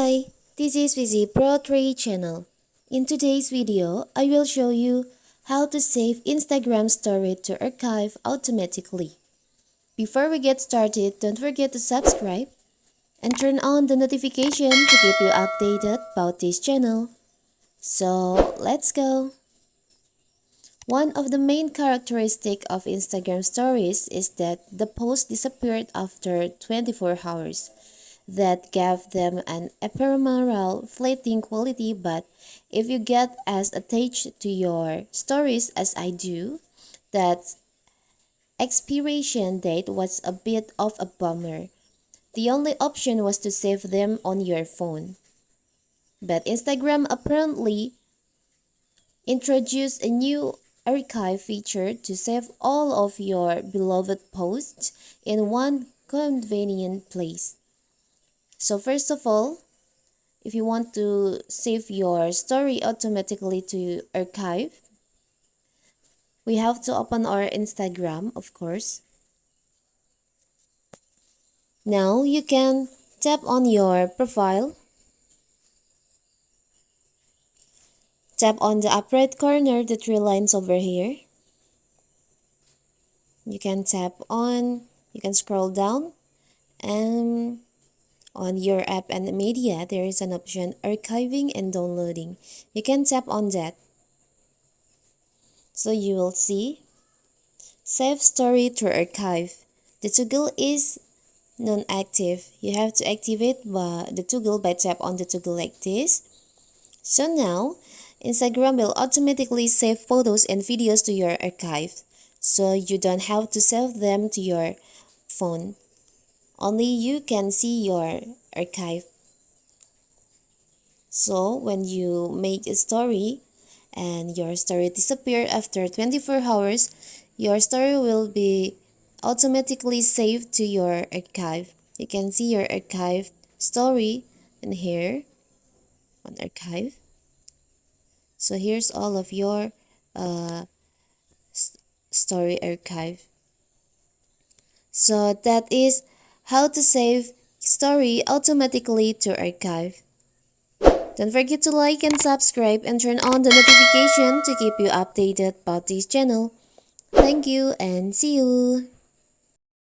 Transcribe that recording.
Hi, this is Vizi Pro 3 channel. In today's video, I will show you how to save Instagram story to archive automatically. Before we get started, don't forget to subscribe and turn on the notification to keep you updated about this channel. So, let's go! One of the main characteristics of Instagram stories is that the post disappeared after 24 hours. That gave them an ephemeral, fleeting quality, but if you get as attached to your stories as I do, that expiration date was a bit of a bummer. The only option was to save them on your phone. But Instagram apparently introduced a new archive feature to save all of your beloved posts in one convenient place. So first of all, if you want to save your story automatically to archive, we have to open our Instagram, of course. Now you can tap on your profile. Tap on the upper right corner, the three lines over here. You can scroll down, and on your app and media, there is an option archiving and downloading. You can tap on that. So you will see save story to archive. The toggle is non-active. You have to activate the toggle by tap on the toggle like this. So now, Instagram will automatically save photos and videos to your archive. So you don't have to save them to your phone. Only you can see your archive. So when you make a story and your story disappear after 24 hours, your story will be automatically saved to your archive. You can see your archive story in here on archive. So here's all of your story archive. So that is how to save story automatically to archive. Don't forget to like and subscribe and turn on the notification to keep you updated about this channel. Thank you and see you!